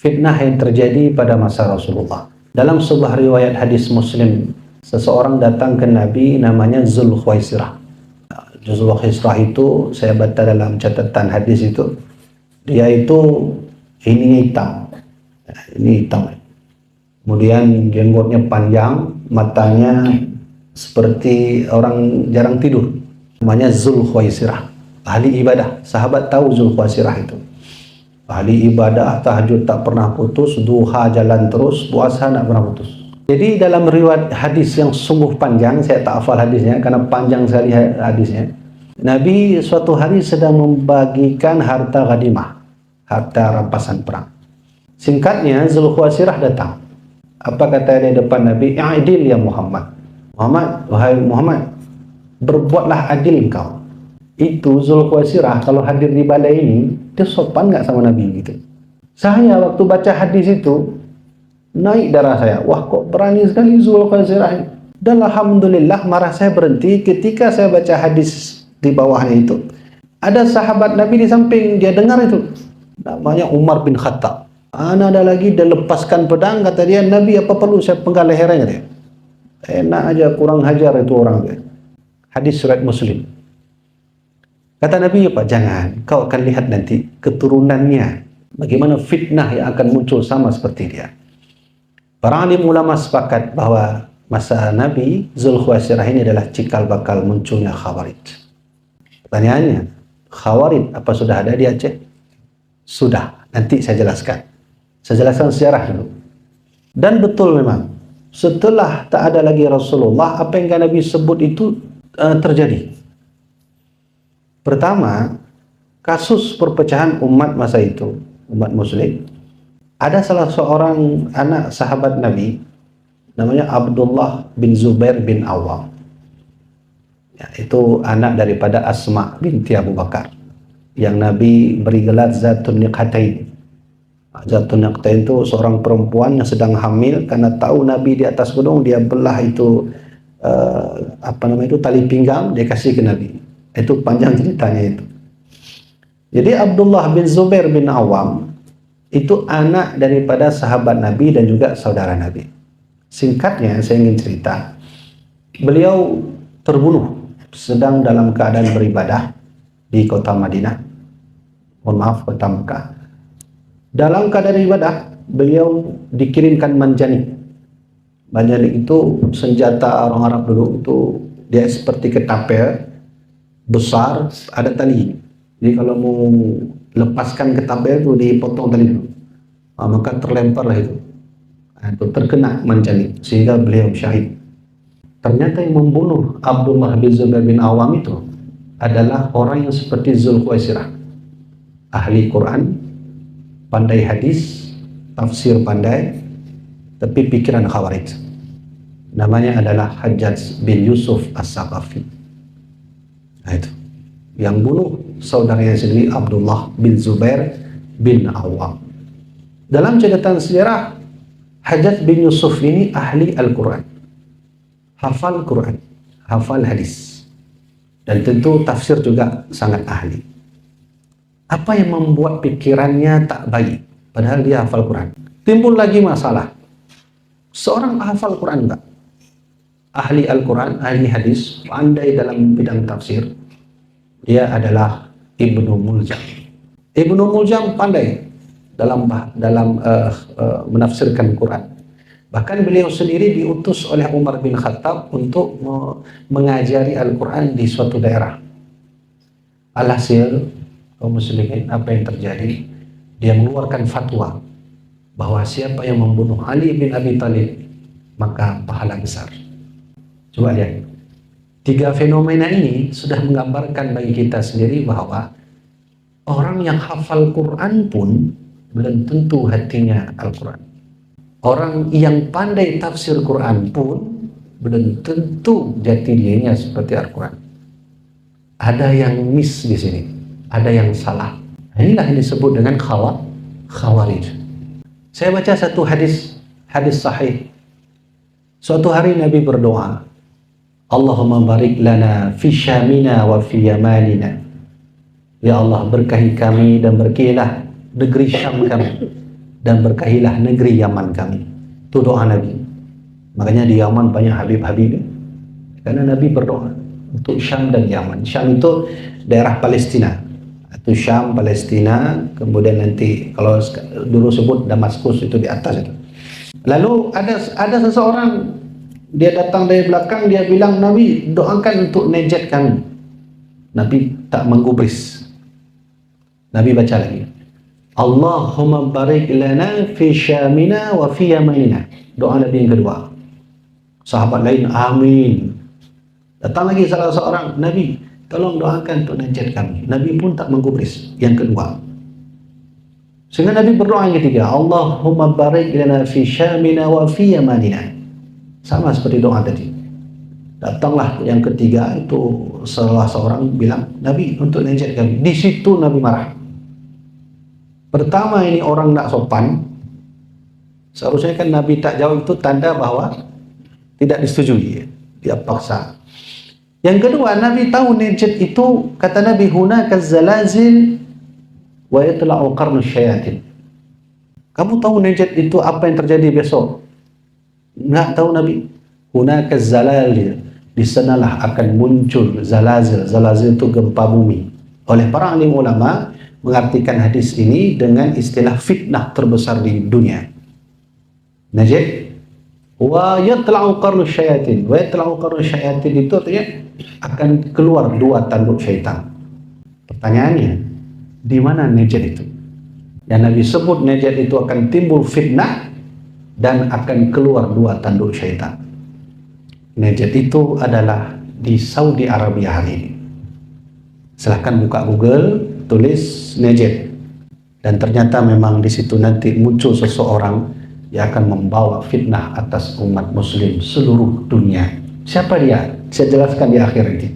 fitnah yang terjadi pada masa Rasulullah. Dalam sebuah riwayat hadis Muslim, seseorang datang ke Nabi namanya Zulkhuwaisirah. Zulkhuwaisirah itu saya baca dalam catatan hadis itu, dia itu ini hitam. Ini hitam. Kemudian jenggotnya panjang, matanya seperti orang jarang tidur. Namanya Zulkhuwaisirah, ahli ibadah. Sahabat tahu Zulkhuwaisirah itu. Ahli ibadah, tahajud tak pernah putus, duha jalan terus, puasa tak pernah putus. Jadi dalam riwayat hadis yang sungguh panjang, saya tak hafal hadisnya karena panjang sekali hadisnya. Nabi suatu hari sedang membagikan harta ghanimah, harta rampasan perang. Singkatnya, Zulkhuwaisirah datang. Apa kata dia depan Nabi? I'dil ya Muhammad. Wahai Muhammad, berbuatlah adil engkau. Itu Zulkhuwaisirah kalau hadir di balai ini, dia sopan nggak sama Nabi gitu. Saya waktu baca hadis itu, naik darah saya. Wah, kok berani sekali Zulkhuwaisirah. Dan alhamdulillah marah saya berhenti ketika saya baca hadis di bawahnya itu. Ada sahabat Nabi di samping, dia dengar itu. Namanya Umar bin Khattab. Ada lagi, dia lepaskan pedang, kata dia, Nabi apa perlu saya penggal lehernya dia. Enak aja, kurang hajar itu orang dia. Hadis surat Muslim. Kata Nabi, Pak, jangan, kau akan lihat nanti keturunannya, bagaimana fitnah yang akan muncul sama seperti dia. Para alim ulama sepakat bahwa masa Nabi, Zulkhuwaisirah ini adalah cikal bakal munculnya Khawarij. Pertanyaannya, Khawarij apa sudah ada di Aceh? Sudah, nanti saya jelaskan. Saya jelaskan sejarah dulu. Dan betul memang, setelah tak ada lagi Rasulullah, apa yang Nabi sebut itu terjadi. Pertama, kasus perpecahan umat masa itu, umat muslim. Ada salah seorang anak sahabat Nabi, namanya Abdullah bin Zubair bin Awam. Ya, itu anak daripada Asma binti Abu Bakar, yang Nabi beri gelar Zatun Niqhatain. Zatun Niqhatain itu seorang perempuan yang sedang hamil, karena tahu Nabi di atas gunung, dia belah itu tali pinggang, dia kasih ke Nabi. Itu panjang ceritanya itu. Jadi Abdullah bin Zubair bin Awam itu anak daripada sahabat Nabi dan juga saudara Nabi. Singkatnya saya ingin cerita, beliau terbunuh sedang dalam keadaan beribadah di kota Madinah. Mohon maaf, kota Mekah. Dalam keadaan ibadah, beliau dikirimkan manjanik. Manjanik itu senjata orang Arab dulu, itu dia seperti ketapel besar, ada tali. Jadi kalau mau lepaskan ketapel itu dipotong tali dulu. Maka terlemparlah itu. Itu terkena manjanik sehingga beliau syahid. Ternyata yang membunuh Abdullah bin Zubair bin Awam itu adalah orang yang seperti Zulkhuwaisirah. Ahli Quran, pandai hadis, tafsir pandai, tapi pikiran Khawarij. Namanya adalah Hajjaj bin Yusuf As-Saqafi. Nah itu, yang bunuh saudaranya sendiri Abdullah bin Zubair bin Awam. Dalam catatan sejarah, Hajjaj bin Yusuf ini ahli Al-Quran, hafal Quran, hafal hadis, dan tentu tafsir juga sangat ahli. Apa yang membuat pikirannya tak baik padahal dia hafal Quran? Timbul lagi masalah. Seorang hafal Quran enggak? Ahli Al-Quran, ahli hadis, pandai dalam bidang tafsir. Dia adalah Ibnu Muljam. Ibnu Muljam pandai dalam menafsirkan Quran. Bahkan beliau sendiri diutus oleh Umar bin Khattab untuk mengajari Al-Quran di suatu daerah. Alhasil, kaum muslimin, apa yang terjadi? Dia mengeluarkan fatwa bahwa siapa yang membunuh Ali bin Abi Thalib, maka pahala besar. Coba lihat, tiga fenomena ini sudah menggambarkan bagi kita sendiri bahwa orang yang hafal Quran pun belum tentu hatinya Al-Quran. Orang yang pandai tafsir Quran pun belum tentu jati dirinya seperti Al-Quran. Ada yang miss di sini, ada yang salah. Inilah yang disebut dengan Khawarij. Saya baca satu hadis sahih. Suatu hari Nabi berdoa, Allahumma barik lana fi syamina wa fi yamanina. Ya Allah, berkahi kami dan berkahilah negeri Syam kami dan berkahilah negeri Yaman kami. Itu doa Nabi. Makanya di Yaman banyak Habib-Habib, karena Nabi berdoa untuk Syam dan Yaman. Syam itu daerah Palestina, itu Syam, Palestina, kemudian nanti kalau dulu sebut Damaskus itu di atas itu. Lalu ada seseorang, dia datang dari belakang, dia bilang, Nabi doakan untuk Najd kami. Nabi tak menggubris. Nabi baca lagi, Allahumma barik lana fi Syamina wa fi Yamanina. Doa Nabi yang kedua. Sahabat lain, amin. Datang lagi salah seorang, Nabi tolong doakan untuk Najd kami. Nabi pun tak menggubris. Yang kedua. Sehingga Nabi berdoa yang ketiga, Allahumma barik lana fi Syamina wa fi Yamanina. Sama seperti doa tadi. Datanglah yang ketiga, itu salah seorang bilang, Nabi untuk Najd kami. Di situ Nabi marah. Pertama, ini orang tak sopan. Seharusnya kan Nabi tak jawab, itu tanda bahwa tidak disetujui. Dia paksa. Yang kedua, Nabi tahu Najd itu, kata Nabi, hunaka zalazil wa yatla'u qarnus syayatin. Kamu tahu Najd itu apa yang terjadi besok? Enggak tahu Nabi. Hunaka zalazil, di sanalah akan muncul zalazil. Zalazil itu gempa bumi. Oleh para alim ulama mengartikan hadis ini dengan istilah fitnah terbesar di dunia. Najd wa yatla'u qarnus syayatin. Wa yatla'u qarnus syayatin itu artinya akan keluar dua tanduk syaitan. Pertanyaannya, di mana Najd itu? Yang Nabi sebut Najd itu akan timbul fitnah dan akan keluar dua tanduk syaitan. Najd itu adalah di Saudi Arabia hari ini. Silahkan buka Google, tulis Najd, dan ternyata memang di situ nanti muncul seseorang yang akan membawa fitnah atas umat muslim seluruh dunia. Siapa dia? Saya jelaskan di akhir ini.